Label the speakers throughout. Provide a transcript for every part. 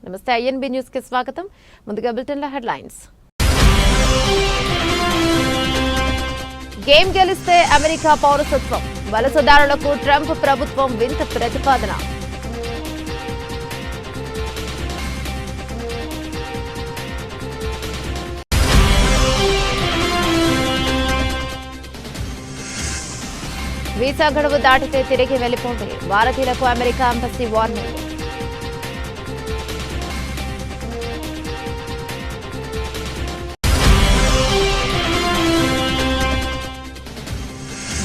Speaker 1: నమస్తే INB news కి స్వాగతం. ముందుగా బులెటిన్ల హెడ్లైన్స్. గేమ్ గెలిస్తే అమెరికా పౌరసత్వం, వలసదారులకు ట్రంప్ ప్రభుత్వం వింత ప్రతిపాదన. వీసా గడువు దాటితే తిరిగి వెళ్లిపోండి, భారతీయులకు America embassy warning.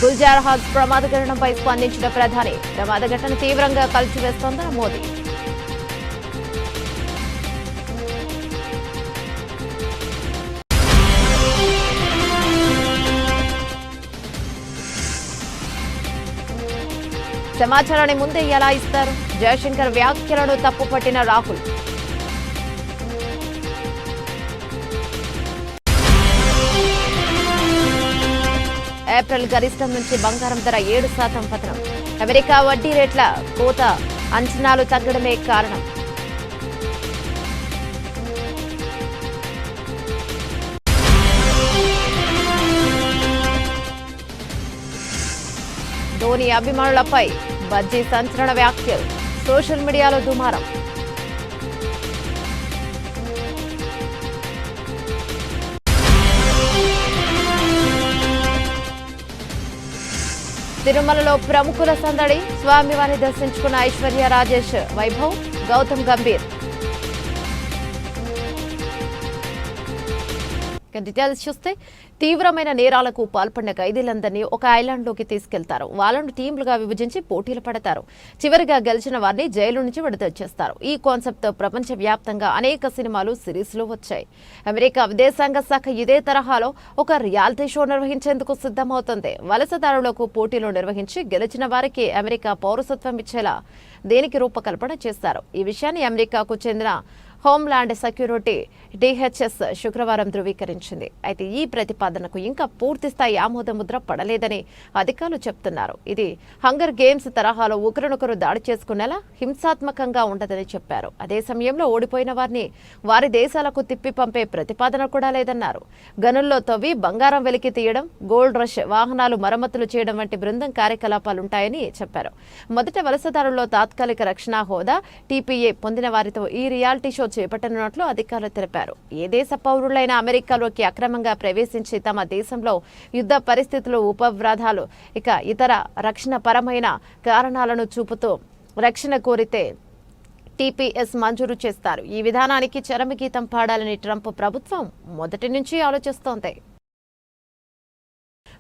Speaker 1: Gulzar has ప్రమాద ఘటనపై స్పందించిన ప్రధాని, ప్రమాద ఘటన తీవ్రంగా కలిసివేస్తోందన్న మోదీ. సమాచారాన్ని ముందే ఎలా ఇస్తారు? జయశంకర్ వ్యాఖ్యలను తప్పుపట్టిన రాహుల్. ఏప్రిల్ గరిష్టం నుంచి బంగారం ధర 7% పతనం. అమెరికా వడ్డీ రేట్ల కోత అంచనాలు తగ్గడమే కారణం. ధోని అభిమానులపై బజ్జీ సంచలన వ్యాఖ్యలు, సోషల్ మీడియాలో దుమారం. తిరుమలలో ప్రముఖుల సందడి, స్వామివారిని దర్శించుకున్న ఐశ్వర్య రాజేష్, వైభవ్, గౌతమ్ గంభీర్. డీటెయిల్స్ చూస్తే, తీవ్రమైన నేరాలకు పాల్పడిన ఖైదీలందరినీ ఒక ఐలాండ్లోకి తీసుకెళ్తారు. వాళ్ళను టీంలుగా విభజించి పోటీలు పడతారు. చివరిగా గెలిచిన వారిని జైలు నుంచి విడుదల చేస్తారు. ఈ కాన్సెప్ట్ తో ప్రపంచవ్యాప్తంగా అనేక సినిమాలు, సిరీస్లు వచ్చాయి. అమెరికా విదేశాంగ శాఖ ఇదే తరహాలో ఒక రియాలిటీ షో నిర్వహించేందుకు సిద్ధమవుతుంది. వలసదారులకు పోటీలు నిర్వహించి గెలిచిన వారికి అమెరికా పౌరసత్వం ఇచ్చేలా దీనికి రూపకల్పన చేస్తారు. ఈ విషయాన్ని అమెరికాకు చెందిన హోంల్యాండ్ సెక్యూరిటీ DHS శుక్రవారం ధృవీకరించింది. అయితే ఈ ప్రతిపాదనకు ఇంకా పూర్తిస్థాయి ఆమోద ముద్ర పడలేదని అధికారులు చెప్తున్నారు. ఇది హంగర్ గేమ్స్ తరహాలో ఒకరినొకరు దాడి చేసుకునేలా హింసాత్మకంగా ఉండదని చెప్పారు. అదే సమయంలో ఓడిపోయిన వారిని వారి దేశాలకు తిప్పి పంపే ప్రతిపాదన కూడా లేదన్నారు. గనుల్లో తవ్వి బంగారం వెలికి తీయడం, గోల్డ్ రష్, వాహనాలు మరమ్మతులు చేయడం వంటి బృందం కార్యకలాపాలుంటాయని చెప్పారు. మొదట వలసదారుల్లో తాత్కాలిక రక్షణ హోదా TPA పొందిన వారితో ఈ రియాలిటీ షో చేపట్టనున్నట్లు అధికారులు తెలిపారు. ఏ దేశ పౌరులైనా అమెరికాలోకి అక్రమంగా ప్రవేశించి తమ దేశంలో యుద్ధ పరిస్థితులు, ఉపవ్రాధాలు, ఇతర రక్షణ పరమైన కారణాలను చూపుతూ రక్షణ కోరితే TPS మంజూరు చేస్తారు. ఈ విధానానికి చరమగీతం పాడాలని ట్రంప్ ప్రభుత్వం మొదటి నుంచి ఆలోచిస్తోంది.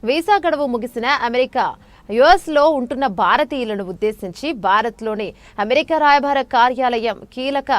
Speaker 1: వీసా గడువు ముగిసిన అమెరికా US లో ఉంటున్న భారతీయులను ఉద్దేశించి భారత్లోని అమెరికా రాయబార కార్యాలయం కీలక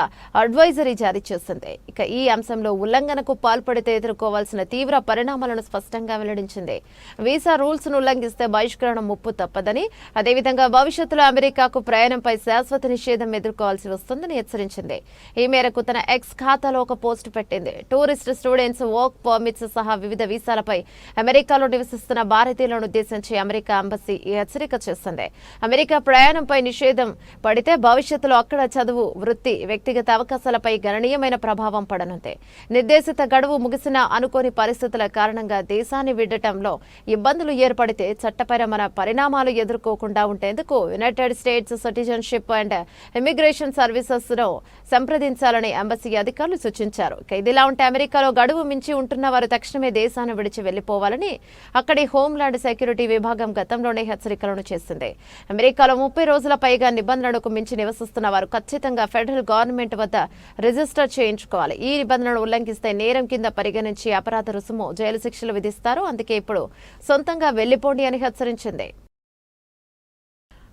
Speaker 1: అడ్వైజరీ జారీ చేసింది. ఈ అంశంలో ఉల్లంఘనకు పాల్పడితే ఎదుర్కోవాల్సిన తీవ్ర పరిణామాలను స్పష్టంగా వెల్లడించింది. వీసా రూల్స్ ను ఉల్లంఘిస్తే బహిష్కరణ ముప్పు తప్పదని, అదేవిధంగా భవిష్యత్తులో అమెరికాకు ప్రయాణంపై శాశ్వత నిషేధం ఎదుర్కోవాల్సి వస్తుందని హెచ్చరించింది. ఈ మేరకు తన ఎక్స్ ఖాతాలో ఒక పోస్టు పెట్టింది. టూరిస్ట్, స్టూడెంట్స్, వర్క్ పర్మిట్స్ సహా వివిధ వీసాలపై అమెరికాలో నివసిస్తున్న భారతీయులను ఉద్దేశించి అమెరికా ఎంబసీ ఈ హెచ్చరిక చేస్తుంది. అమెరికా ప్రయాణంపై నిషేధం పడితే భవిష్యత్తులో అక్కడ చదువు, వృత్తి, వ్యక్తిగత అవకాశాలపై గణనీయమైన ప్రభావం పడనుంది. నిర్దేశిత గడువు ముగిసిన అనుకోని పరిస్థితుల కారణంగా దేశాన్ని విడటంలో ఇబ్బందులు ఏర్పడితే చట్టపరమైన పరిణామాలు ఎదుర్కోకుండా ఉండేందుకు United states citizenship and immigration services ను సంప్రదించాలని ఎంబసీ అధికారులు సూచించారు. ఇదిలా ఉంటే అమెరికాలో గడువు మించి ఉంటున్న వారు తక్షణమే దేశాన్ని విడిచి వెళ్లిపోవాలని అక్కడి హోంల్యాండ్ సెక్యూరిటీ విభాగం గతంలోనే హెచ్చరికలను చేసింది. అమెరికాలో 30 రోజుల పైగా నిబంధనలకు మించి నివసిస్తున్న వారు ఖచ్చితంగా ఫెడరల్ గవర్నమెంట్ వద్ద రిజిస్టర్ చేయించుకోవాలి. ఈ నిబంధనలు ఉల్లంఘిస్తే నేరం కింద పరిగణించి అపరాధ రుసుము, జైలు శిక్షలు విధిస్తారు. అందుకే ఇప్పుడు సొంతంగా వెళ్లిపోండి అని హెచ్చరించింది.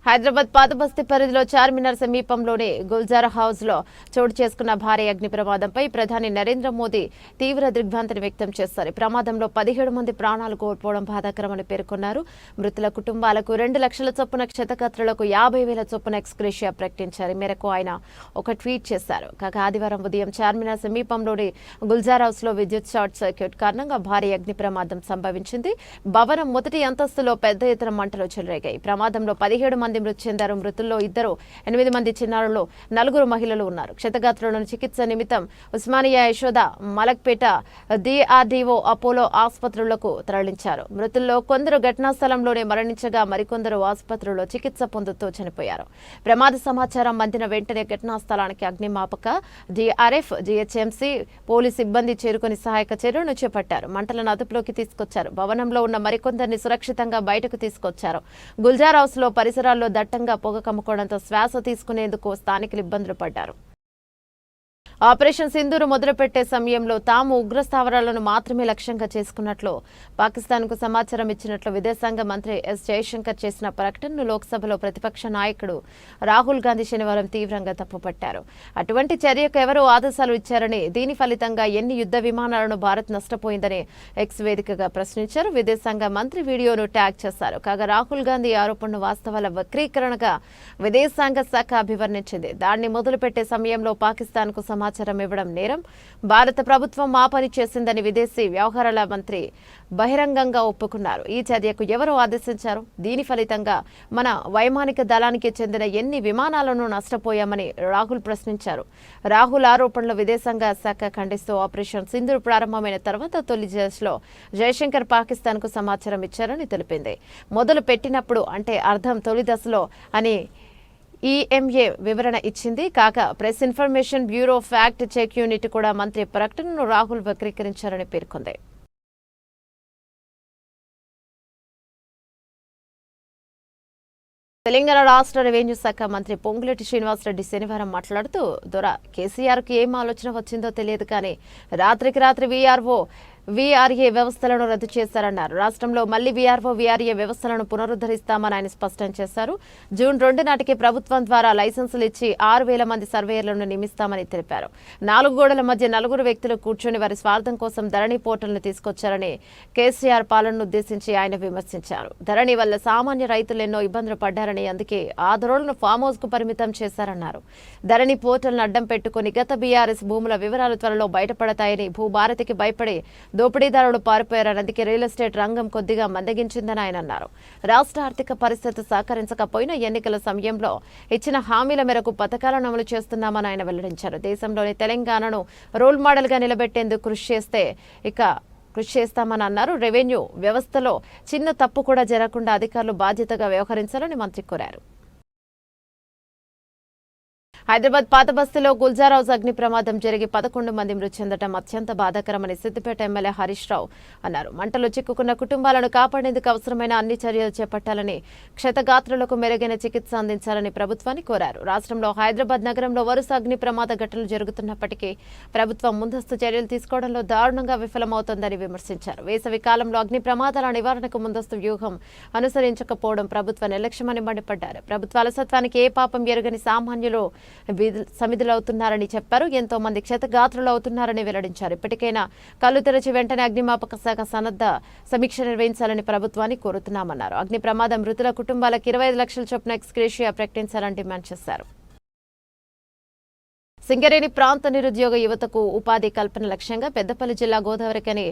Speaker 1: హైదరాబాద్ పాతబస్తీ పరిధిలో చార్మినార్ సమీపంలోని గుల్జార్ హౌస్ లో చోటు చేసుకున్న భారీ అగ్ని ప్రమాదంపై ప్రధాని నరేంద్ర మోదీ తీవ్ర దిగ్భ్రాంతిని వ్యక్తం చేశారు. ప్రమాదంలో 17 మంది ప్రాణాలు కోల్పోవడం బాధాకరమని పేర్కొన్నారు. మృతుల కుటుంబాలకు 2 లక్షల చొప్పున, క్షతగాత్రులకు 50,000 చొప్పున ఎక్స్గ్రేషియా ప్రకటించారు. ఈ మేరకు ఆయన ఒక ట్వీట్ చేశారు. కాగా ఆదివారం ఉదయం చార్మినార్ సమీపంలోని గుల్జార్ హౌస్ లో విద్యుత్ షార్ట్ సర్క్యూట్ కారణంగా భారీ అగ్ని ప్రమాదం సంభవించింది. భవనం మొదటి అంతస్తులో పెద్ద ఎత్తున మంటలు చెలరేగాయి. ప్రమాదంలో 17 మంది మంది మృతి చెందారు. మృతుల్లో 8 మంది చిన్నారులు, 4 మహిళలు ఉన్నారు. క్షతగాత్రులను చికిత్స నిమిత్తం ఉస్మానియా, యశోద, మలక్పేట, DRDO, అపోలో ఆసుపత్రులకు తరలించారు. మృతుల్లో కొందరు ఘటనా స్థలంలోనే మరణించగా మరికొందరు ఆసుపత్రిలో చికిత్స పొందుతూ చనిపోయారు. ప్రమాద సమాచారం అందిన వెంటనే ఘటనా స్థలానికి అగ్నిమాపక, DRF, GHMC పోలీసు సిబ్బంది చేరుకుని సహాయక చర్యలను చేపట్టారు. మంటలను అదుపులోకి తీసుకొచ్చారు. భవనంలో ఉన్న మరికొందరిని సురక్షితంగా బయటకు తీసుకొచ్చారు. గుల్జార్ హౌస్ లో పరిసరాల్లో దట్టంగా పొగ కమ్ముకోవడంతో శ్వాస తీసుకునేందుకు స్థానికులు ఇబ్బందులు పడ్డారు. ఆపరేషన్ సింధూర్ మొదలుపెట్టే సమయంలో తాము ఉగ్రస్థావరాలను మాత్రమే లక్ష్యంగా చేసుకున్నట్లు పాకిస్తాన్కు సమాచారం ఇచ్చినట్లు విదేశాంగ మంత్రి ఎస్ జయశంకర్ చేసిన ప్రకటనను లోక్సభలో ప్రతిపక్ష నాయకుడు రాహుల్ గాంధీ శనివారం తీవ్రంగా తప్పుపట్టారు. అటువంటి చర్యకు ఎవరో ఆదేశాలు ఇచ్చారని, దీని ఫలితంగా ఎన్ని యుద్ధ విమానాలను భారత్ నష్టపోయిందని ఎక్స్ వేదికగా ప్రశ్నించారు. విదేశాంగ మంత్రి వీడియోను ట్యాగ్ చేశారు. కాగా రాహుల్ గాంధీ ఆరోపణను వాస్తవాల వక్రీకరణగా విదేశాంగ శాఖ అభివర్ణించింది. దాన్ని మొదలుపెట్టే సమయంలో పాకిస్తాన్కు సమాచారం ఇవ్వడం నేరం, భారత ప్రభుత్వం ఆ పని చేసిందని విదేశీ వ్యవహారాల మంత్రి బహిరంగంగా ఒప్పుకున్నారు. ఈ చర్యకు ఎవరు ఆదేశించారు? దీని ఫలితంగా మన వైమానిక దళానికి చెందిన ఎన్ని విమానాలను నష్టపోయామని రాహుల్ ప్రశ్నించారు. రాహుల్ ఆరోపణలు విదేశాంగ శాఖ ఖండిస్తూ ఆపరేషన్ సింధూర్ ప్రారంభమైన తర్వాత తొలి దశలో జయశంకర్ పాకిస్తాన్కు సమాచారం ఇచ్చారని తెలిపింది. మొదలు పెట్టినప్పుడు అంటే అర్థం తొలి దశలో అని EMA వివరణ ఇచ్చింది. కాగా Press Information Bureau fact check unit కూడా మంత్రి ప్రకటనను రాహుల్ వక్రీకరించారని పేర్కొంది. తెలంగాణ రాష్ట్ర రెవెన్యూ శాఖ మంత్రి పొంగులేటి శ్రీనివాసరెడ్డి శనివారం మాట్లాడుతూ, కేసీఆర్కు ఏం ఆలోచన వచ్చిందో తెలియదు కానీ రాత్రికి రాత్రి VRA వ్యవస్థలను రద్దు చేశారన్నారు. రాష్ట్రంలో మళ్లీ VRA వ్యవస్థలను పునరుద్ధరిస్తామని ఆయన స్పష్టం చేశారు. జూన్ 2 నాటికి ప్రభుత్వం ద్వారా లైసెన్సులు ఇచ్చి 6,000 మంది సర్వేయర్లను నియమిస్తామని తెలిపారు. 4 గోడల మధ్య 4 వ్యక్తులు కూర్చొని వారి స్వార్థం కోసం ధరణి పోర్టల్ను తీసుకొచ్చారని కేసీఆర్ పాలనను ఉద్దేశించి ఆయన విమర్శించారు. ధరణి వల్ల సామాన్య రైతులు ఎన్నో ఇబ్బందులు పడ్డారని, అందుకే ఆ ధరలను ఫామ్ హౌస్ కు పరిమితం చేశారన్నారు. ధరణి పోర్టల్ను అడ్డం పెట్టుకుని గత BRS భూముల వివరాలు త్వరలో బయటపడతాయని, భూభారతికి భయపడి దోపిడీదారులు పారిపోయారని, అందుకే రియల్ ఎస్టేట్ రంగం కొద్దిగా మందగించిందని ఆయన అన్నారు. రాష్ట్ర ఆర్థిక పరిస్థితి సహకరించకపోయినా ఎన్నికల సమయంలో ఇచ్చిన హామీల మేరకు పథకాలను అమలు చేస్తున్నామని ఆయన వెల్లడించారు. దేశంలోని తెలంగాణను రోల్ మోడల్ గా నిలబెట్టేందుకు కృషి చేస్తామని అన్నారు. రెవెన్యూ వ్యవస్థలో చిన్న తప్పు కూడా జరగకుండా అధికారులు బాధ్యతగా వ్యవహరించాలని మంత్రి కోరారు. హైదరాబాద్ పాత బస్తీలో గుల్జార్ హౌస్ అగ్ని ప్రమాదం జరిగి 11 మంది మృతి చెందడం అత్యంత బాధాకరమని సిద్దిపేట ఎమ్మెల్యే హరీష్ రావు అన్నారు. మంటలు చిక్కుకున్న కుటుంబాలను కాపాడేందుకు అవసరమైన అన్ని చర్యలు చేపట్టాలని, క్షతగాత్రులకు మెరుగైన చికిత్స అందించాలని ప్రభుత్వాన్ని కోరారు. రాష్ట్రంలో హైదరాబాద్ నగరంలో వరుస అగ్ని ప్రమాద ఘటనలు జరుగుతున్నప్పటికీ ప్రభుత్వం ముందస్తు చర్యలు తీసుకోవడంలో దారుణంగా విఫలమవుతోందని విమర్శించారు. వేసవి కాలంలో అగ్ని ప్రమాదాల నివారణకు ముందస్తు వ్యూహం అనుసరించకపోవడం ప్రభుత్వ నిర్లక్ష్యమని మండిపడ్డారు. ప్రభుత్వ అలసత్వానికి ఏ పాపం ఎరుగని సామాన్యులు సమిధులవుతున్నారని చెప్పారు. ఎంతో మంది క్షతగాత్రులు అవుతున్నారని వెల్లడించారు. ఇప్పటికైనా కళ్లు తెరచి వెంటనే అగ్నిమాపక శాఖ సన్నద్ధ సమీక్ష నిర్వహించాలని ప్రభుత్వాన్ని కోరుతున్నామన్నారు. అగ్ని ప్రమాదం మృతుల కుటుంబాలకు 25 లక్షల చొప్పున ఎక్స్గ్రేషియా ప్రకటించాలని డిమాండ్ చేశారు. సింగరేణి ప్రాంత నిరుద్యోగ యువతకు ఉపాధి కల్పన లక్ష్యంగా పెద్దపల్లి జిల్లా గోదావరికని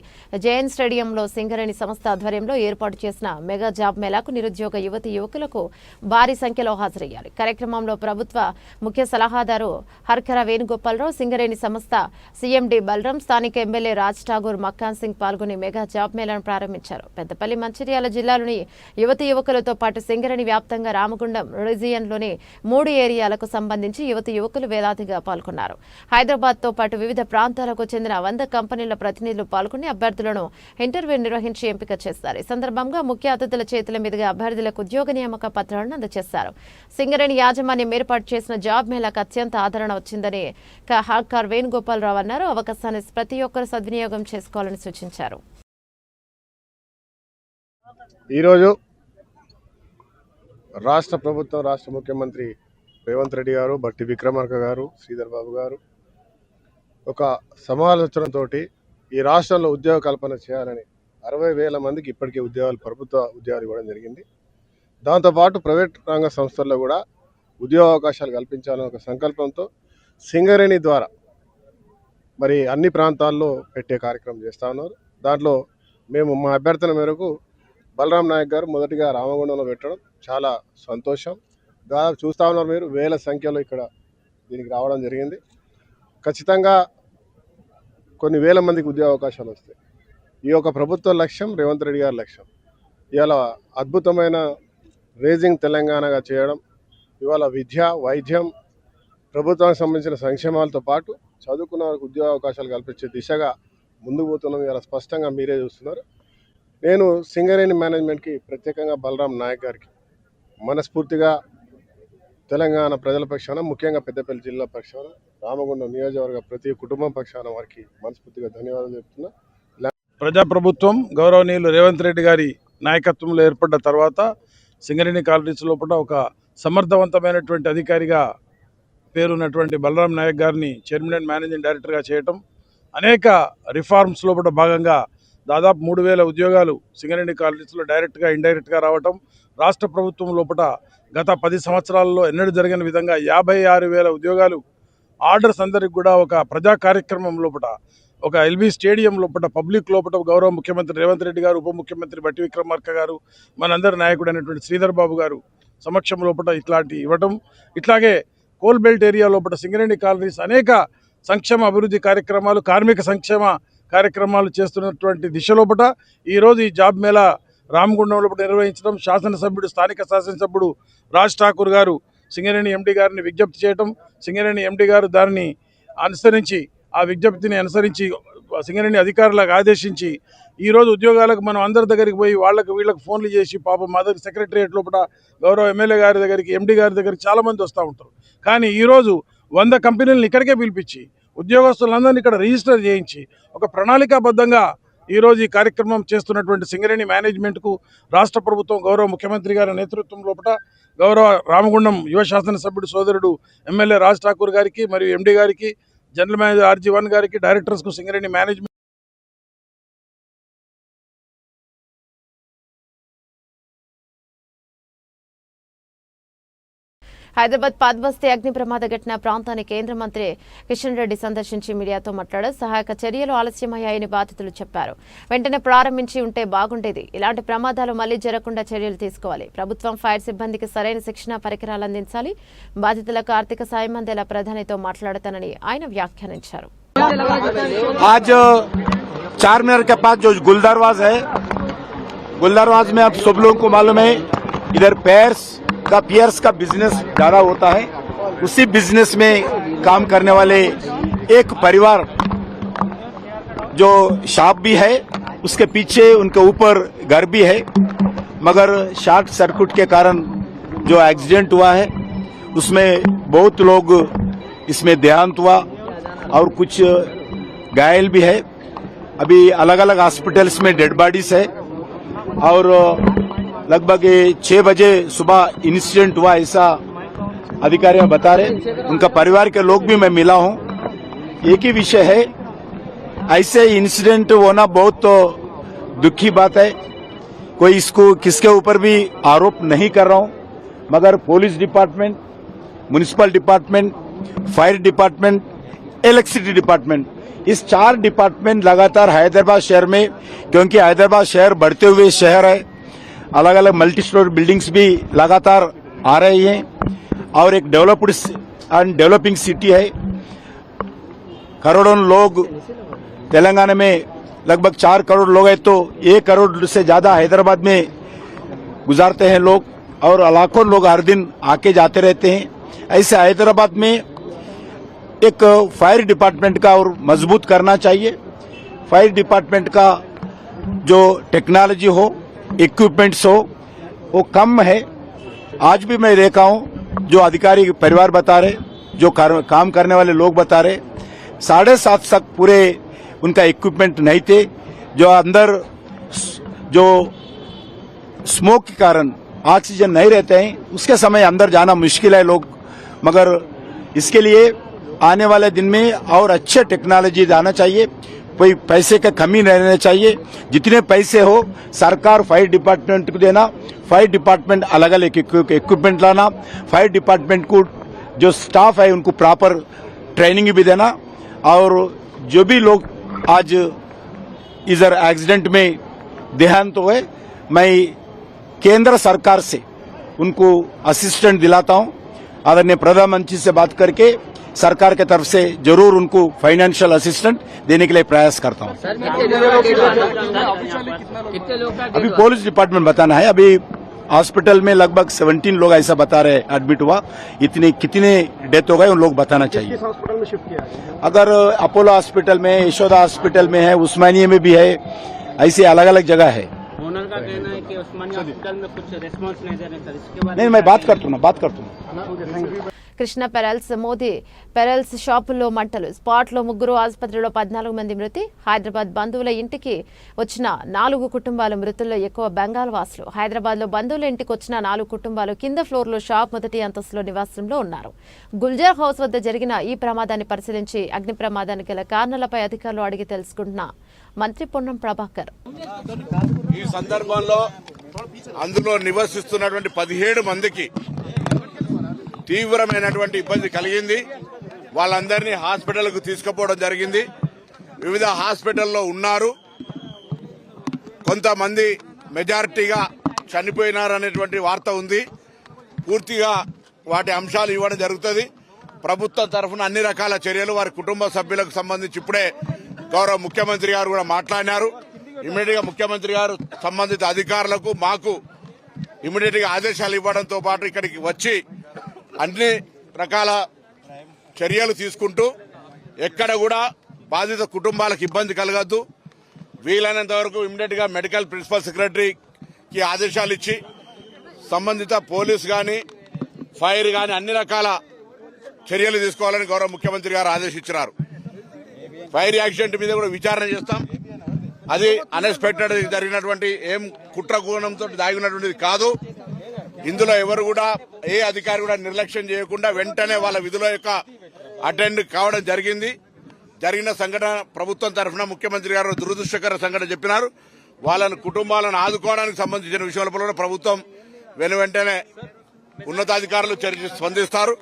Speaker 1: జైన్ స్టేడియంలో సింగరేణి సంస్థ ఆధ్వర్యంలో ఏర్పాటు చేసిన మెగా జాబ్ మేళాకు నిరుద్యోగ యువకులకు భారీ సంఖ్యలో హాజరయ్యారు. కార్యక్రమంలో ప్రభుత్వ ముఖ్య సలహాదారు హర్కర వేణుగోపాలరావు, సింగరేణి సంస్థ CMD బలరాం, స్థానిక ఎమ్మెల్యే రాజ్ ఠాగూర్, మక్కాన్ సింగ్ పాల్గొని మెగా జాబ్ మేళాను ప్రారంభించారు. పెద్దపల్లి, మంచిర్యాల జిల్లాలోని యువకులతో పాటు సింగరేణి వ్యాప్తంగా రామగుండం రీజియన్లోని 3 ఏరియాలకు సంబంధించి యువకులు వేలాదిగా పాల్గొన్నారు. హైదరాబాద్ తో పాటు వివిధ ప్రాంతాలకు చెందిన 100 కంపెనీల ప్రతినిధులు పాల్గొని అభ్యర్థులను ఇంటర్వ్యూ నిర్వహించి ఎంపిక చేస్తారు. ఈ సందర్భంగా ముఖ్య అతిథుల చేతుల మీదుగా అభ్యర్థులకు ఉద్యోగ నియామక పత్రాలను అందజేశారు. సింగరేణి యాజమాన్యం ఏర్పాటు చేసిన జాబ్ మేళాకు అత్యంత ఆదరణ వచ్చిందని హర్కర్ వేణుగోపాలరావు అన్నారు. అవకాశాన్ని ప్రతి ఒక్కరూ సద్వినియోగం చేసుకోవాలని సూచించారు.
Speaker 2: ఈరోజు రాష్ట్ర ప్రభుత్వం, రాష్ట్ర ముఖ్యమంత్రి రేవంత్ రెడ్డి గారు, బట్టి విక్రమార్క గారు, శ్రీధర్ బాబు గారు ఒక సమాలోచనతో ఈ రాష్ట్రంలో ఉద్యోగ కల్పన చేయాలని 60,000 మందికి ఇప్పటికే ప్రభుత్వ ఉద్యోగాలు ఇవ్వడం జరిగింది. దాంతోపాటు ప్రైవేట్ రంగ సంస్థల్లో కూడా ఉద్యోగ అవకాశాలు కల్పించాలని ఒక సంకల్పంతో సింగరేణి ద్వారా మరి అన్ని ప్రాంతాల్లో పెట్టే కార్యక్రమం చేస్తూ ఉన్నారు. దాంట్లో మేము మా అభ్యర్థన మేరకు బలరాం నాయక్ గారు మొదటిగా రామగుండంలో పెట్టడం చాలా సంతోషం. దాదాపు చూస్తూ ఉన్నారు మీరు, వేల సంఖ్యలో ఇక్కడ దీనికి రావడం జరిగింది. ఖచ్చితంగా కొన్ని వేల మందికి ఉద్యోగ అవకాశాలు వస్తాయి. ఈ యొక్క ప్రభుత్వ లక్ష్యం, రేవంత్ రెడ్డి గారి లక్ష్యం ఇవాళ అద్భుతమైన రేజింగ్ తెలంగాణగా చేయడం. ఇవాళ విద్య, వైద్యం, ప్రభుత్వానికి సంబంధించిన సంక్షేమాలతో పాటు చదువుకున్న వారికి ఉద్యోగ అవకాశాలు కల్పించే దిశగా ముందుకు పోతున్నాం. ఇలా స్పష్టంగా మీరే చూస్తున్నారు. నేను సింగరేణి మేనేజ్మెంట్కి, ప్రత్యేకంగా బలరాం నాయక్ గారికి మనస్ఫూర్తిగా తెలంగాణ ప్రజల పక్షాన, ముఖ్యంగా పెద్దపల్లి జిల్లా పక్షాన, రామగుండం నియోజకవర్గ ప్రతి కుటుంబం పక్షాన వారికి మనస్ఫూర్తిగా ధన్యవాదాలు చెప్తున్నా.
Speaker 3: ప్రజాప్రభుత్వం గౌరవనీయులు రేవంత్ రెడ్డి గారి నాయకత్వంలో ఏర్పడ్డ తర్వాత సింగరేణి కాలనీస్ లోపల ఒక సమర్థవంతమైనటువంటి అధికారిగా పేరున్నటువంటి బలరాం నాయక్ గారిని చైర్మన్ అండ్ మేనేజింగ్ డైరెక్టర్గా చేయటం, అనేక రిఫార్మ్స్ లోపల భాగంగా దాదాపు 3,000 ఉద్యోగాలు సింగరేణి కాలనీస్లో డైరెక్ట్గా ఇండైరెక్ట్గా రావటం, రాష్ట్ర ప్రభుత్వం లోపల గత 10 సంవత్సరాల్లో ఎన్నడూ జరిగిన విధంగా 56,000 ఉద్యోగాలు ఆర్డర్స్ అందరికి కూడా ఒక ప్రజా కార్యక్రమం లోపల, ఒక ఎల్బీ స్టేడియం లోపల, పబ్లిక్ లోపల గౌరవ ముఖ్యమంత్రి రేవంత్ రెడ్డి గారు, ఉప ముఖ్యమంత్రి బట్టి విక్రమార్క గారు, మనందరి నాయకుడు అయినటువంటి శ్రీధర్ బాబు గారు సమక్షం లోపల ఇట్లాంటి ఇవ్వటం, ఇట్లాగే కోల్ బెల్ట్ ఏరియా లోపల సింగరేణి కాలనీస్ అనేక సంక్షేమ అభివృద్ధి కార్యక్రమాలు, కార్మిక సంక్షేమ కార్యక్రమాలు చేస్తున్నటువంటి దిశ లోపల ఈరోజు ఈ జాబ్ మేళా రామగుండం లోపల నిర్వహించడం, శాసనసభ్యుడు, స్థానిక శాసనసభ్యుడు రాజ్ ఠాకూర్ గారు సింగరేణి ఎండీ గారిని విజ్ఞప్తి చేయటం, సింగరేణి ఎండీ గారు దాన్ని అనుసరించి, ఆ విజ్ఞప్తిని అనుసరించి సింగరేణి అధికారులకు ఆదేశించి ఈరోజు ఉద్యోగాలకు మనం అందరి దగ్గరికి పోయి వీళ్ళకి ఫోన్లు చేసి, పాపం మా దగ్గర సెక్రటరియట్ లోపల గౌరవ ఎమ్మెల్యే గారి దగ్గరికి, ఎండీ గారి దగ్గరికి చాలామంది వస్తూ ఉంటారు. కానీ ఈరోజు 100 కంపెనీలను ఇక్కడికే పిలిపించి ఉద్యోగస్తులందరినీ ఇక్కడ రిజిస్టర్ చేయించి ఒక ప్రణాళికాబద్ధంగా ఈరోజు ఈ కార్యక్రమం చేస్తున్నటువంటి సింగరేణి మేనేజ్మెంట్కు రాష్ట్ర ప్రభుత్వం, గౌరవ ముఖ్యమంత్రి గారి నేతృత్వం లోపల గౌరవ రామగుండం యువ శాసనసభ్యుడు సోదరుడు ఎమ్మెల్యే రాజ్ ఠాకూర్ గారికి, మరియు ఎండీ గారికి, జనరల్ మేనేజర్ RG1 గారికి, డైరెక్టర్స్కు, సింగరేణి మేనేజ్మెంట్
Speaker 1: హైదరాబాద్ పాద్బస్తీ అగ్ని ప్రమాద ఘటన ప్రాంతాన్ని కేంద్ర మంత్రి కిషన్ రెడ్డి సందర్శించి మీడియాతో మాట్లాడారు. సహాయక చర్యలు ఆలస్యమయ్యాయని బాధితులు చెప్పారు. వెంటనే ప్రారంభించి ఉంటే బాగుండేది. ఇలాంటి ప్రమాదాలు మళ్లీ జరగకుండా చర్యలు తీసుకోవాలి. ప్రభుత్వం ఫైర్ సిబ్బందికి సరైన శిక్షణ, పరికరాలు అందించాలి. బాధితులకు ఆర్థిక సాయం అందేలా ప్రధానితో మాట్లాడతానని ఆయన వ్యాఖ్యానించారు.
Speaker 4: आज चारमीनार के पास जो गुलदरवाज है, गुलदरवाज में आप सब लोगों को मालूम है इधर पियर्स का बिजनेस ज्यादा होता है। उसी बिजनेस में काम करने वाले एक परिवार जो शॉप भी है, उसके पीछे उनके ऊपर घर भी है, मगर शॉर्ट सर्किट के कारण जो एक्सीडेंट हुआ है उसमें बहुत लोग इसमें देहांत हुआ और कुछ घायल भी है। अभी अलग अलग हॉस्पिटल्स में डेड बॉडीज है और लगभग 6 बजे सुबह इंसिडेंट हुआ, ऐसा अधिकारी बता रहे। उनका परिवार के लोग भी मैं मिला हूं। एक ही विषय है, ऐसे इंसिडेंट होना बहुत दुखी बात है। कोई इसको किसके ऊपर भी आरोप नहीं कर रहा हूं, मगर police department, municipal department, fire department, electricity department, इस 4 डिपार्टमेंट लगातार हैदराबाद शहर में, क्योंकि हैदराबाद शहर बढ़ते हुए शहर है, अलग अलग मल्टी स्टोरी बिल्डिंग्स भी लगातार आ रही हैं और एक डेवलप्ड एंड डेवलपिंग सिटी है। करोड़ों लोग तेलंगाना में, लगभग 4 करोड़ लोग हैं, तो 1 करोड़ से ज्यादा हैदराबाद में गुजारते हैं लोग और लाखों लोग हर दिन आके जाते रहते हैं। ऐसे हैदराबाद में एक फायर डिपार्टमेंट का और मजबूत करना चाहिए। फायर डिपार्टमेंट का जो टेक्नोलॉजी हो, इक्विपमेंट्स हो, वो कम है। आज भी मैं देखा हूं, जो अधिकारी परिवार बता रहे, जो काम करने वाले लोग बता रहे, 7:30 तक पूरे उनका इक्विपमेंट नहीं थे। जो अंदर जो स्मोक के कारण ऑक्सीजन नहीं रहते हैं, उसके समय अंदर जाना मुश्किल है लोग, मगर इसके लिए आने वाले दिन में और अच्छे टेक्नोलॉजी आना चाहिए। कोई पैसे का कमी नहीं रहना चाहिए। जितने पैसे हो सरकार फायर डिपार्टमेंट को देना, फायर डिपार्टमेंट अलग अलग इक्विपमेंट लाना, फायर डिपार्टमेंट को जो स्टाफ है उनको प्रॉपर ट्रेनिंग भी देना, और जो भी लोग आज इधर एक्सीडेंट में देहांत हुए, मैं केंद्र सरकार से उनको असिस्टेंट दिलाता हूं। आदरणीय प्रधानमंत्री से बात करके सरकार की तरफ से जरूर उनको फाइनेंशियल असिस्टेंट देने के लिए प्रयास करता हूं। अभी पुलिस डिपार्टमेंट बताना है। अभी हॉस्पिटल में लगभग 17 लोग ऐसा बता रहे एडमिट हुआ। इतने कितने डेथ हो गए उन लोग बताना चाहिए।
Speaker 5: किस हॉस्पिटल में शिफ्ट किया है?
Speaker 4: अगर अपोलो हॉस्पिटल में, यशोदा हॉस्पिटल में है, उस्मानिया में भी है, ऐसे अलग अलग जगह है।
Speaker 6: ओनर का कहना है कि उस्मानिया हॉस्पिटल में कुछ रिस्पांस नहीं दे रहे सर, इसके बाद
Speaker 4: नहीं, मैं बात करता हूँ।
Speaker 1: కృష్ణ పెరల్స్ మోదీ పెరల్స్ షాపుల్లో మంటలు, స్పాట్లో 3, ఆసుపత్రిలో 14 మంది మృతి. హైదరాబాద్ బంధువుల ఇంటికి వచ్చిన 4 కుటుంబాలు, మృతుల్లో ఎక్కువ బెంగాల్ వాసులు. హైదరాబాద్ లో బంధువుల ఇంటికి వచ్చిన 4 కుటుంబాలు కింద ఫ్లోర్లో షాప్ మొదటి అంతస్తులో నివాసంలో ఉన్నారు. గుల్జర్ హౌస్ వద్ద జరిగిన ఈ ప్రమాదాన్ని పరిశీలించి అగ్ని ప్రమాదానికి గల కారణాలపై అధికారులు అడిగి తెలుసుకుంటున్న మంత్రి పొన్నం ప్రభాకర్
Speaker 7: ఈ సందర్భంలో అందులో నివసిస్తున్నటువంటి 17 మందికి తీవ్రమైనటువంటి ఇబ్బంది కలిగింది. వాళ్ళందరినీ హాస్పిటల్కు తీసుకుపోవడం జరిగింది. వివిధ హాస్పిటల్లో ఉన్నారు. కొంతమంది మెజారిటీగా చనిపోయినారనేటువంటి వార్త ఉంది. పూర్తిగా వాటి అంశాలు ఇవ్వడం జరుగుతుంది. ప్రభుత్వం తరఫున అన్ని రకాల చర్యలు వారి కుటుంబ సభ్యులకు సంబంధించి ఇప్పుడే గౌరవ ముఖ్యమంత్రి గారు కూడా మాట్లాడినారు. ఇమీడియట్ గా ముఖ్యమంత్రి గారు సంబంధిత అధికారులకు మాకు ఇమీడియట్ గా ఆదేశాలు ఇవ్వడంతో పాటు ఇక్కడికి వచ్చి అన్ని రకాల చర్యలు తీసుకుంటూ ఎక్కడ కూడా బాధిత కుటుంబాలకు ఇబ్బంది కలగద్దు, వీలైనంత వరకు ఇమీడియట్ గా మెడికల్ ప్రిన్సిపల్ సెక్రటరీకి ఆదేశాలు ఇచ్చి సంబంధిత పోలీస్ గాని, ఫైర్ గాని అన్ని రకాల చర్యలు తీసుకోవాలని గౌరవ ముఖ్యమంత్రి గారు ఆదేశించారు. ఫైర్ యాక్సిడెంట్ మీద కూడా విచారణ చేస్తాం. అది అన్ఎక్స్పెక్టెడ్ జరిగినటువంటి ఏం కుట్రకోణంతో దాగినటువంటిది కాదు. ఇందులో ఎవరు కూడా ఏ అధికారి కూడా నిర్లక్ష్యం చేయకుండా వెంటనే వాళ్ళ విధుల యొక్క అటెండ్ కావడం జరిగింది. జరిగిన సంఘటన ప్రభుత్వం తరఫున ముఖ్యమంత్రి గారు దురదృష్టకర సంఘటన చెప్పినారు. వాళ్ళని కుటుంబాలను ఆదుకోవడానికి సంబంధించిన విషయాలపై ప్రభుత్వం వెంటనే ఉన్నతాధికారులు స్పందిస్తారు.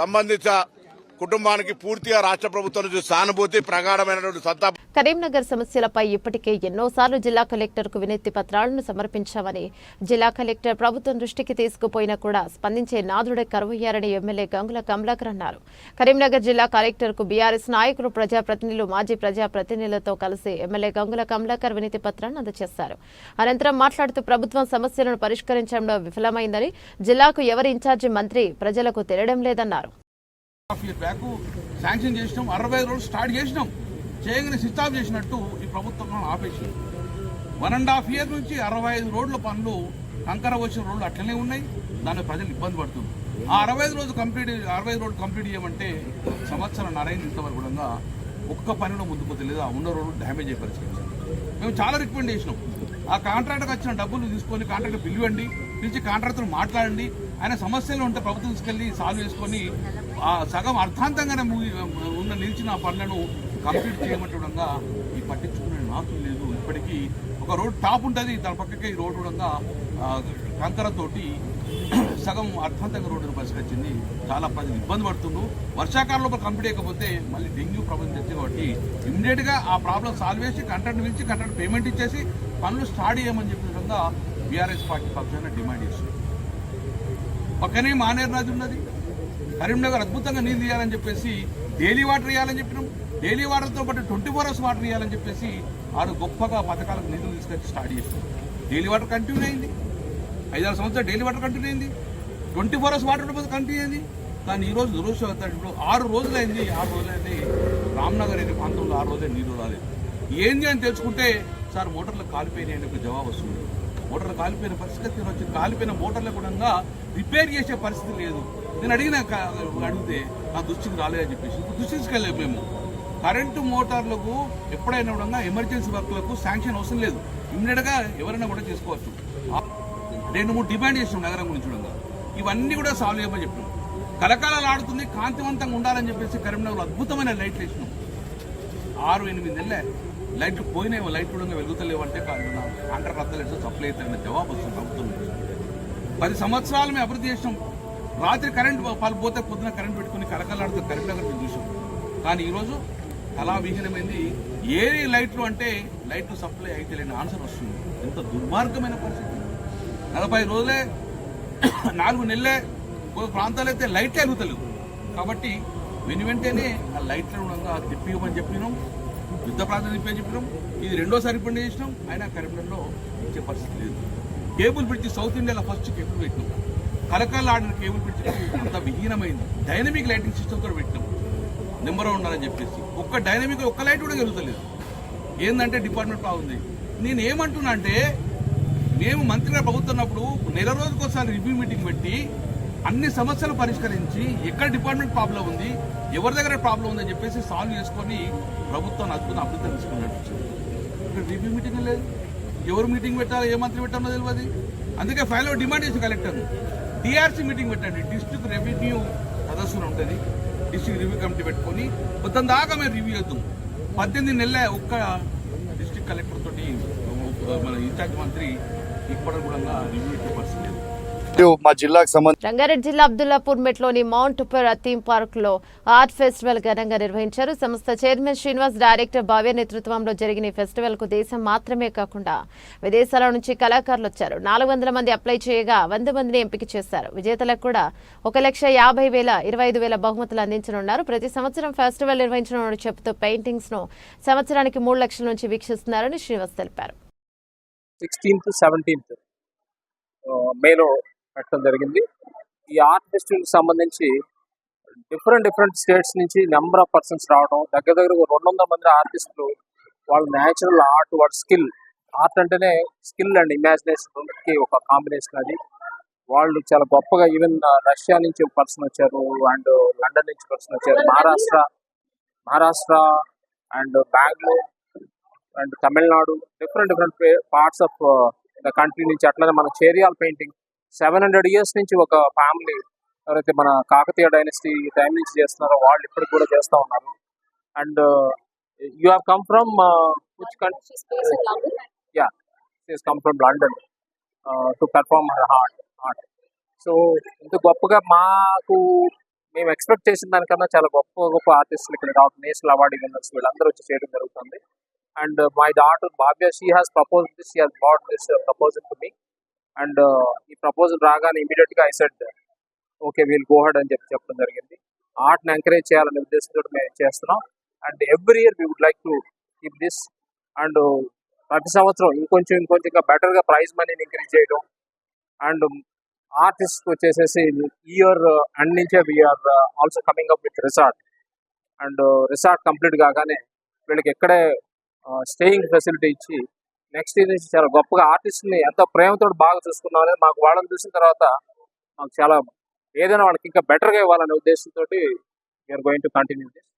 Speaker 7: సంబంధిత కుటుంబానికి పూర్తిగా రాష్ట్ర ప్రభుత్వం నుంచి సానుభూతి, ప్రగాఢమైనటువంటి సంతాపం.
Speaker 1: కరీంనగర్ సమస్యలపై ఇప్పటికే ఎన్నోసార్లు జిల్లా కలెక్టర్కు వినతి పత్రాలను సమర్పించామని, జిల్లా కలెక్టర్ ప్రభుత్వం దృష్టికి తీసుకుపోయినా కూడా స్పందించే నాథుడే కరువయ్యారని ఎమ్మెల్యే గంగుల కమలాకర్ అన్నారు. కరీంనగర్ జిల్లా కలెక్టర్కు బీఆర్ఎస్ నాయకులు, ప్రజాప్రతినిధులు, మాజీ ప్రజాప్రతినిధులతో కలిసి ఎమ్మెల్యే గంగుల కమలాకర్ వినతి పత్రాన్ని అందజేశారు. అనంతరం మాట్లాడుతూ ప్రభుత్వం సమస్యలను పరిష్కరించడంలో విఫలమైందని, జిల్లాకు ఎవరి ఇన్ఛార్జి మంత్రి ప్రజలకు తెలియడం లేదన్నారు.
Speaker 8: బ్యాక్ శాంక్షన్ చేసినాం, 65 రోజులు స్టార్ట్ చేసినాం, చేయగానే స్విచ్ ఆఫ్ చేసినట్టు ఈ ప్రభుత్వం ఆపేసి 1.5 years నుంచి 65 రోడ్ల పనులు, కంకర వచ్చిన రోడ్లు అట్లనే ఉన్నాయి. దానికి ప్రజలు ఇబ్బంది పడుతుంది. ఆ 65 రోడ్లు కంప్లీట్ చేయమంటే సంవత్సరం నరైంది. ఇంతవరకు కూడా ఒక్క పని కూడా ముందుకు తెలియదు. ఆ ఉన్న రోడ్లు డ్యామేజ్ అయ్యే పరిస్థితి. మేము చాలా రికమెండ్ చేసినాం. ఆ కాంట్రాక్టర్కి వచ్చిన డబ్బులు తీసుకొని కాంట్రాక్టర్ పిలవండి, పిలిచి కాంట్రాక్టర్ మాట్లాడండి, ఆయన సమస్యలు ఉంటే ప్రభుత్వం తీసుకెళ్లి సాల్వ్ చేసుకొని ఆ సగం అర్థాంతంగానే ఉన్న నిలిచిన పనులను కంప్లీట్ చేయమంటుండగా ఈ పట్టించుకునే నాతులు లేదు. ఇప్పటికీ ఒక రోడ్ టాప్ ఉంటుంది, దాని పక్కకే ఈ రోడ్డు కూడా కంకరతోటి సగం అర్థాంతంగా రోడ్డును పరిష్కరించింది. చాలా ప్రజలు ఇబ్బంది పడుతున్నారు. వర్షాకాలంలో కంప్లీట్ అయిపోతే మళ్ళీ డెంగ్యూ ప్రాబ్లం తెచ్చింది. కాబట్టి ఇమ్మీడియట్ గా ఆ ప్రాబ్లం సాల్వ్ చేసి కాంట్రాక్ట్ పిలిచి కాంట్రాక్ట్ పేమెంట్ ఇచ్చేసి పనులు స్టార్ట్ చేయమని చెప్పిన విధంగా బీఆర్ఎస్ పార్టీ పక్షాన డిమాండ్ చేస్తుంది. పక్కనే మానేరు నది ఉన్నది. కరీంనగర్ అద్భుతంగా నీళ్ళు తీయాలని చెప్పేసి డైలీ వాటర్ ఇవ్వాలని చెప్పినాం. డైలీ వాటర్తో పాటు 24 hours వాటర్ ఇవ్వాలని చెప్పేసి 6 గొప్పగా పథకాలకు నిధులు తీసుకొచ్చి స్టార్ట్ చేస్తాం. డైలీ వాటర్ కంటిన్యూ అయింది. 5-6 సంవత్సరాలు డైలీ వాటర్ కంటిన్యూ అయింది. 24 hours వాటర్ కంటిన్యూ అయింది. కానీ ఈ రోజు దురదృష్టవశాత్తు 6 రోజులైంది. 6 రోజులైంది రామ్నగర్ ఎన్ని ప్రాంతంలో 6 రోజులే నీళ్లు రాలేదు. ఏంది అని తెలుసుకుంటే సార్ మోటార్లు కాలిపోయినాయి అని ఒక జవాబు వస్తుంది. మోటార్లు కాలిపోయిన పరిస్థితి వచ్చింది. కాలిపోయిన మోటార్లు కూడా రిపేర్ చేసే పరిస్థితి లేదు. నేను అడిగితే నా దృష్టికి రాలేదని చెప్పేసి దృష్టికి మేము కరెంటు మోటార్లకు ఎప్పుడైనా కూడా ఎమర్జెన్సీ వర్క్లకు శాంక్షన్ అవసరం లేదు. ఇమ్మీడియట్గా ఎవరైనా కూడా చేసుకోవచ్చు. 2-3 డిమాండ్ చేసినాం నగరం గురించి కూడా. ఇవన్నీ కూడా సాల్వ్ చేయమని చెప్పినాం. కలకాలాలు ఆడుతుంది, కాంతివంతంగా ఉండాలని చెప్పేసి కరీంనగర్లో అద్భుతమైన లైట్లు వేసినాం. 6-8 నెలలే లైట్లు పోయినాయి. లైట్లు కూడా వెలుగుతలేవంటే కాంట్రాక్ట్ రద్దు సప్లై అవుతాయన్న జవాబు వస్తుంది ప్రభుత్వం. 10 సంవత్సరాలు మేము అభివృద్ధి చేసినాం. రాత్రి కరెంట్ పోతే పొద్దున కరెంట్ పెట్టుకుని కలకలాడుతూ కరీంనగర్ మేము చూసాం. కానీ ఈరోజు అలా విహీనమైంది. ఏ లైట్లు అంటే లైట్లు సప్లై అయితే లేని ఆన్సర్ వస్తుంది. ఎంత దుర్మార్గమైన పరిస్థితి. 40 రోజులే 4 నెలలే కొన్ని ప్రాంతాలు అయితే లైట్లే వెలుగుతలేవు. కాబట్టి వెంటనే ఆ లైట్ల ఉండగా తిప్పిమని చెప్పినాం, యుద్ధ ప్రాంతం తిప్పని చెప్పినాం. ఇది రెండోసారి ఇప్పుడు చేసినాం, అయినా కరీంనగర్లో ఇచ్చే పరిస్థితి లేదు. కేబుల్ బ్రిడ్జ్ సౌత్ ఇండియాలో ఫస్ట్ కేబుల్ పెట్టినాం. కలకాల ఆడిన కేబుల్ బ్రిడ్జ్ అంత విహీనమైంది. డైనమిక్ లైటింగ్ సిస్టమ్ కూడా పెట్టినాం నెంబర్ ఉండాలని చెప్పేసి. ఒక్క డైనమిక్ ఒక్క లైట్ కూడా వెలుగుతలేదు. ఏంటంటే డిపార్ట్మెంట్ బాగుంది. నేను ఏమంటున్నా అంటే, మేము మంత్రిగా ప్రభుత్వన్నప్పుడు నెల రోజుకోసారి రివ్యూ మీటింగ్ పెట్టి అన్ని సమస్యలు పరిష్కరించి ఎక్కడ డిపార్ట్మెంట్ ప్రాబ్లం ఉంది, ఎవరి దగ్గర ప్రాబ్లం ఉందని చెప్పేసి సాల్వ్ చేసుకొని ప్రభుత్వాన్ని అద్భుతం అభివృద్ధి తీసుకున్నట్టు. ఇక్కడ రివ్యూ మీటింగ్ లేదు. ఎవరు మీటింగ్ పెట్టాలో, ఏ మంత్రి పెట్టాలో తెలియదు. అందుకే ఫైల్లో డిమాండ్ చేసి కలెక్టర్ డిఆర్సీ మీటింగ్ పెట్టండి. డిస్ట్రిక్ట్ రెవెన్యూ సదస్సులు ఉంటుంది, డిస్ట్రిక్ట్ రివ్యూ కమిటీ పెట్టుకొని మొత్తం దాకా మేము రివ్యూ చేద్దాం. 18 నెలలే ఒక్క డిస్ట్రిక్ట్ కలెక్టర్ తోటి మన ఇన్ఛార్జ్ మంత్రి ఇప్పటి కూడా రివ్యూ ఇచ్చే పరిస్థితి లేదు.
Speaker 4: మా జిల్లాకు సంబంధించి
Speaker 1: రంగారెడ్డి జిల్లా అబ్దుల్లాపూర్ మెట్లోని మౌంట్ ఉపెరా థీమ్ పార్క్ లో ఆర్ట్ ఫెస్టివల్ ఘనంగా నిర్వహించారు. సంస్థ చైర్మన్ శ్రీనివాస్, డైరెక్టర్ భవ్య నేతృత్వంలో జరిగిన ఈ ఫెస్టివల్ కు దేశం మాత్రమే కాకుండా విదేశాల నుంచి కళాకారులు వచ్చారు. 400 మంది అప్లై చేయగా 100 మందిని ఎంపిక చేశారు. విజేతలకు కూడా 1,50,000, 25,000 బహుమతులు అందించనున్నారు. ప్రతి సంవత్సరం ఫెస్టివల్ నిర్వహించనున్న చెబుతూ పెయింటింగ్స్ ను సంవత్సరానికి 3 లక్షల నుంచి వీక్షిస్తున్నారని శ్రీనివాస్ తెలిపారు.
Speaker 5: 16th, 17th మేలో పెట్టడం జరిగింది. ఈ ఆర్ట్ ఫెస్టివల్కి సంబంధించి డిఫరెంట్ స్టేట్స్ నుంచి నెంబర్ ఆఫ్ పర్సన్స్ రావడం, దగ్గర 200 మంది ఆర్టిస్టులు వాళ్ళ న్యాచురల్ ఆర్ట్, వాళ్ళ స్కిల్, ఆర్ట్ అంటేనే స్కిల్ అండ్ ఇమాజినేషన్ రెండింటికి ఒక కాంబినేషన్. అది వాళ్ళు చాలా గొప్పగా, ఈవెన్ రష్యా నుంచి ఒక పర్సన్ వచ్చారు, అండ్ లండన్ నుంచి పర్సన్ వచ్చారు, Maharashtra and Bengaluru and Tamil Nadu, different parts of the country నుంచి. అట్లనే మన చేరియాల్ పెయింటింగ్ 700 years నుంచి ఒక ఫ్యామిలీ ఎవరైతే మన కాకతీయ డైనస్టీ టైం నుంచి చేస్తున్నారో వాళ్ళు ఇప్పటికి కూడా చేస్తూ ఉన్నారు. And you have come from which country? Yeah, she has come from London to perform her art. So ఇంత గొప్పగా మేము ఎక్స్పెక్ట్ చేసిన దానికన్నా చాలా గొప్ప ఆర్టిస్టులు ఇక్కడ రావడం, నేషనల్ అవార్డు విన్నర్స్ వీళ్ళందరూ వచ్చి చేయడం జరుగుతుంది. And my daughter Bhavya, she has proposed this, she has brought this proposal to me. And ఈ ప్రపోజల్ రాగానే ఇమీడియట్ గా I said okay, we'll go ahead అని చెప్పడం జరిగింది. ఆర్ట్ని ఎంకరేజ్ చేయాలనే ఉద్దేశంతో మేము చేస్తున్నాం. And every year we would like to keep this. And ప్రతి సంవత్సరం ఇంకొంచెం బెటర్గా ప్రైజ్ మనీని ఇంక్రీజ్ చేయడం. అండ్ ఆర్టిస్ట్ వచ్చేసేసి ఇయర్ అండ్ నుంచే we are also coming up with resort. And resort complete కాగానే వీళ్ళకి ఎక్కడే స్టేయింగ్ ఫెసిలిటీ ఇచ్చి నెక్స్ట్ ఇయర్ నుంచి చాలా గొప్పగా ఆర్టిస్ట్ని ఎంతో ప్రేమతో బాగా చూసుకున్నాం అనేది మాకు వాళ్ళని చూసిన తర్వాత మాకు చాలా ఏదైనా వాళ్ళకి ఇంకా బెటర్గా ఇవ్వాలనే ఉద్దేశంతో we are going to continue this.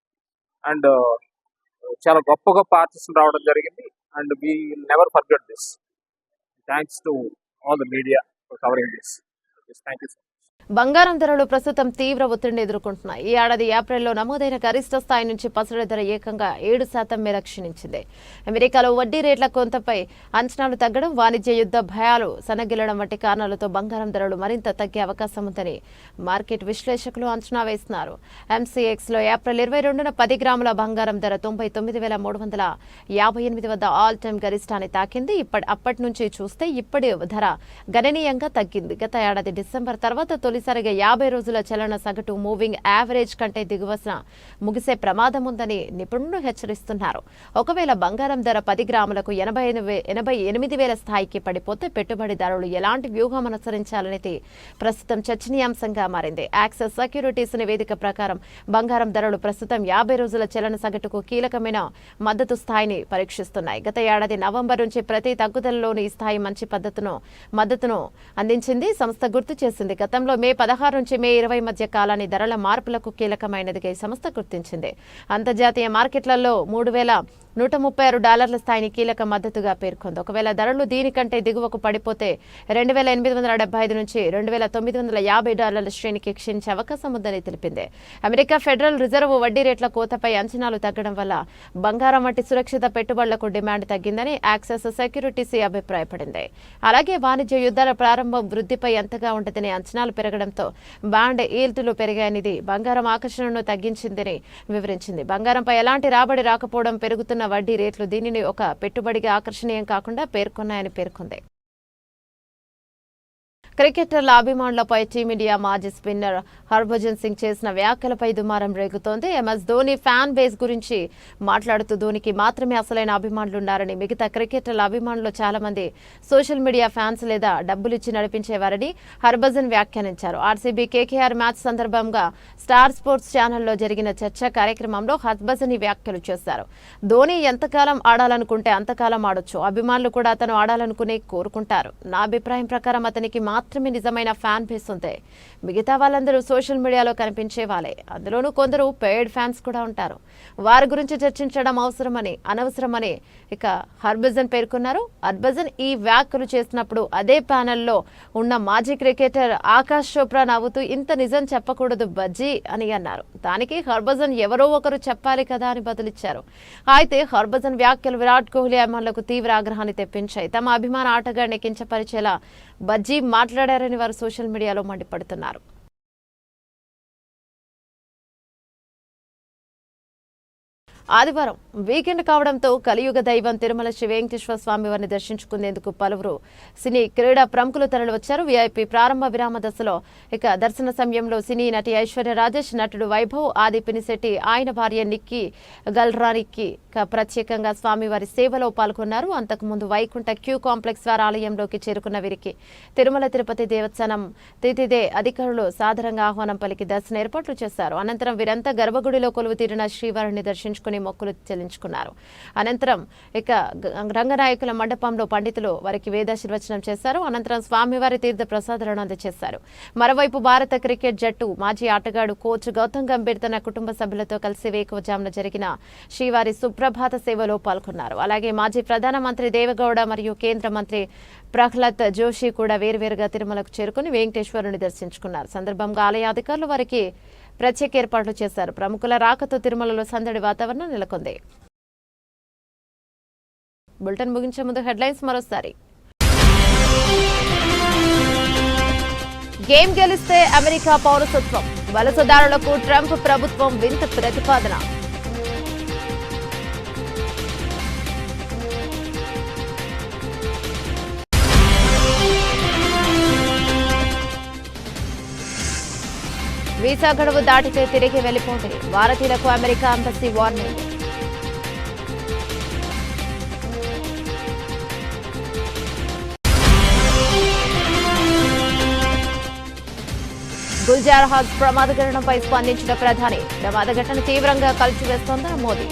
Speaker 5: And చాలా గొప్ప ఆర్టిస్టులు రావడం జరిగింది. And we never forget this. Thanks to all the media for covering this. Thank you.
Speaker 1: బంగారం ధరలు ప్రస్తుతం తీవ్ర ఒత్తిడిని ఎదుర్కొంటున్నాయి. ఈ ఏడాది ఏప్రిల్లో నమోదైన గరిష్ట స్థాయి నుంచి పసడి ధర ఏకంగా 7% మేర క్షీణించింది. అమెరికాలో వడ్డీ రేట్ల కొంతపై అంచనాలు తగ్గడం, వాణిజ్య యుద్ధ భయాలు సన్నగిల్లడం వంటి కారణాలతో బంగారం ధరలు మరింత తగ్గే అవకాశం ఉందని మార్కెట్ విశ్లేషకులు అంచనా వేస్తున్నారు. ఎంసీఎక్స్లో ఏప్రిల్ 22న 10 గ్రాముల బంగారం ధర 99,358 వద్ద ఆల్ టైమ్ గరిష్టాన్ని తాకింది. అప్పటి నుంచి చూస్తే ఇప్పటి ధర గణనీయంగా తగ్గింది. గత ఏడాది డిసెంబర్ తర్వాత తొలిసారిగా 50 రోజుల చలన సగటు మూవింగ్ యావరేజ్ కంటే దిగువన ముగిసే ప్రమాదం ఉందని నిపుణులు హెచ్చరిస్తున్నారు. ఒకవేళ బంగారం ధర 10 గ్రాములకు 88,000 స్థాయికి పడిపోతే పెట్టుబడిదారులు ఎలాంటి వ్యూహం అనుసరించాలనేది ప్రస్తుతం చర్చనీయాంశంగా మారింది. యాక్సెస్ సెక్యూరిటీస్ నివేదిక ప్రకారం బంగారం ధరలు ప్రస్తుతం 50 రోజుల చలన సగటుకు కీలకమైన మద్దతు స్థాయిని పరీక్షిస్తున్నాయి. గత ఏడాది నవంబర్ నుంచి ప్రతి తగ్గుదలలోని ఈ స్థాయి మంచి మద్దతును అందించింది. సంస్థ గుర్తు చేసింది. గతంలో మే 16 నుంచి మే 20 మధ్య కాలాన్ని ధరల మార్పులకు కీలకమైనదిగా ఈ సంస్థ గుర్తించింది. అంతర్జాతీయ మార్కెట్లలో $136 స్థాయిని కీలక మద్దతుగా పేర్కొంది. ఒకవేళ ధరలు దీనికంటే దిగువకు పడిపోతే 2,875 నుంచి $2,950 శ్రేణికి క్షీణించే అవకాశం ఉందని తెలిపింది. అమెరికా ఫెడరల్ రిజర్వ్ వడ్డీ రేట్ల కోతపై అంచనాలు తగ్గడం వల్ల బంగారం వంటి సురక్షిత పెట్టుబడులకు డిమాండ్ తగ్గిందని యాక్సెస్ సెక్యూరిటీస్ అభిప్రాయపడింది. అలాగే వాణిజ్య యుద్ధాల ప్రారంభం వృద్ధిపై ఎంతగా ఉండదని అంచనాలు పెరగడంతో బాండ్ ఈల్డ్లు పెరిగాయనిది బంగారం ఆకర్షణను తగ్గించిందని వివరించింది. బంగారంపై ఎలాంటి రాబడి రాకపోవడం, పెరుగుతున్న వడ్డీ రేట్లు దీనిని ఒక పెట్టుబడిగా ఆకర్షణీయం కాకుండా పేర్కొన్నాయని పేర్కొంది. క్రికెటర్ల అభిమానులపై టీమిండియా మాజీ స్పిన్నర్ హర్భజన్ సింగ్ చేసిన వ్యాఖ్యలపై దుమారం రేగుతోంది. ఎంఎస్ ధోని ఫ్యాన్ బేస్ గురించి మాట్లాడుతూ ధోనికి మాత్రమే అసలైన అభిమానులున్నారని, మిగతా క్రికెటర్ల అభిమానులు చాలా మంది సోషల్ మీడియా ఫ్యాన్స్ లేదా డబ్బులిచ్చి నడిపించేవారని హర్భజన్ వ్యాఖ్యానించారు. ఆర్సీబీ కేకేఆర్ మ్యాచ్ సందర్భంగా స్టార్ స్పోర్ట్స్ ఛానల్లో జరిగిన చర్చా కార్యక్రమంలో హర్భజన్ ఈ వ్యాఖ్యలు చేశారు. ధోని ఎంతకాలం ఆడాలనుకుంటే అంతకాలం ఆడొచ్చు. అభిమానులు కూడా అతను ఆడాలనుకునే కోరుకుంటారు. నా అభిప్రాయం ప్రకారం అతనికి మాత్రమే నిజమైన ఫ్యాన్ బేస్ ఉంది. మిగతా వాళ్ళందరూ సోషల్ మీడియాలో కనిపించే వాళ్ళే. అందులోనూ కొందరు పెయిడ్ ఫ్యాన్స్ కూడా ఉంటారు. వారి గురించి చర్చించడం అనవసరమని ఇక హర్భజన్ పేర్కొన్నారు. హర్భజన్ ఈ వ్యాఖ్యలు చేసినప్పుడు అదే ప్యానెల్లో ఉన్న మాజీ క్రికెటర్ ఆకాష్ చోప్రా నవ్వుతూ ఇంత నిజం చెప్పకూడదు బజ్జీ అని అన్నారు. దానికి హర్భజన్ ఎవరో ఒకరు చెప్పాలి కదా అని బదులిచ్చారు. అయితే హర్భజన్ వ్యాఖ్యలు విరాట్ కోహ్లీ అభిమానులకు తీవ్ర ఆగ్రహాన్ని తెప్పించాయి. తమ అభిమాన ఆటగాడిని కించపరిచేలా బజ్జీ మాట్లాడారని వారు సోషల్ మీడియాలో మండిపడుతున్నారు. ఆదివారం వీకెండ్ కావడంతో కలియుగ దైవం తిరుమల శ్రీ వెంకటేశ్వర స్వామి వారిని దర్శించుకునేందుకు పలువురు సినీ క్రీడా ప్రముఖులు తరలివచ్చారు. వీఐపీ ప్రారంభ విరామ దశలో ఇక దర్శన సమయంలో సినీ నటి ఐశ్వర్య రాజేష్, నటుడు వైభవ్, ఆది పినిశెట్టి, ఆయన భార్య నిక్కీ గల్రానికి ప్రత్యేకంగా స్వామివారి సేవలో పాల్గొన్నారు. అంతకుముందు వైకుంఠ క్యూ కాంప్లెక్స్ వారి ఆలయంలోకి చేరుకున్న వీరికి తిరుమల తిరుపతి దేవస్థానం తితిదే అధికారులు సాదరంగా ఆహ్వానం పలికి దర్శన ఏర్పాట్లు చేశారు. అనంతరం వీరంతా గర్భగుడిలో కొలువు తీరిన శ్రీవారిని దర్శించుకుని మొక్కులు చెల్లించుకున్నారు. అనంతరం ఇక రంగనాయకుల మండపంలో పండితులు వారికి వేదాశీర్వచనం చేశారు. అనంతరం స్వామివారి తీర్థ ప్రసాదాలను అందజేశారు. మరోవైపు భారత క్రికెట్ జట్టు మాజీ ఆటగాడు కోచ్ గౌతమ్ గంభీర్ తన కుటుంబ సభ్యులతో కలిసి వేకువజామున జరిగిన శ్రీవారి సుప్రభాత సేవలో పాల్గొన్నారు. అలాగే మాజీ ప్రధానమంత్రి దేవగౌడ మరియు కేంద్ర మంత్రి ప్రహ్లాద్ జోషి కూడా వేర్వేరుగా తిరుమలకు చేరుకుని వెంకటేశ్వరుని దర్శించుకున్నారు. సందర్భంగా ఆలయ అధికారులు వారికి ప్రత్యేక ఏర్పాట్లు చేశారు. ప్రముఖుల రాకతో తిరుమలలో సందడి వాతావరణం నెలకొంది. బులెటిన్ ముగించే ముందు హెడ్లైన్స్ మరోసారి. గేమ్ గెలిస్తే అమెరికా పౌరసత్వం, వలసదారులకు ట్రంప్ ప్రభుత్వం వింత ప్రతిపాదన. వీసా గడువు దాటితే తిరిగి వెళ్లిపోండి, భారతీయులకు America embassy warning. Gulzar has ప్రమాద ఘటనపై స్పందించిన ప్రధాని, ప్రమాద ఘటన తీవ్రంగా కలిచివేస్తోందన్న మోదీ.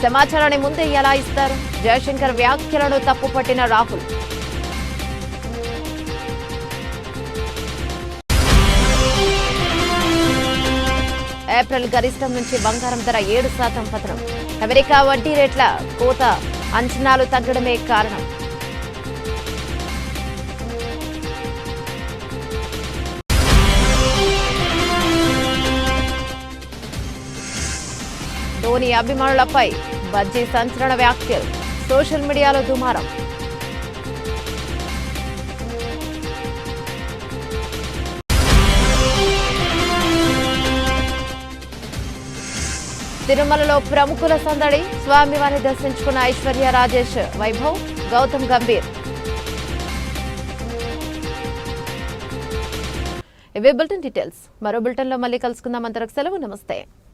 Speaker 1: సమాచారాన్ని ముందే ఎలా ఇస్తారు? జయశంకర్ వ్యాఖ్యలను తప్పుపట్టిన రాహుల్. ఏప్రిల్ గరిష్టం నుంచి బంగారం ధర 7% పతనం. అమెరికా వడ్డీ రేట్ల కోత అంచనాలు తగ్గడమే కారణం. ధోని అభిమానులపై బజ్జీ సంచలన వ్యాఖ్యలు, సోషల్ మీడియాలో దుమారం. తిరుమలలో ప్రముఖుల సందడి, స్వామివారిని దర్శించుకున్న ఐశ్వర్య రాజేష్, వైభవ్, గౌతమ్ గంభీర్. ఇవే బులెటిన్ డీటెయిల్స్. మరో బులెటిన్లో మళ్ళీ కలుసుకుందాం. అంతవరకు సెలవు, నమస్తే.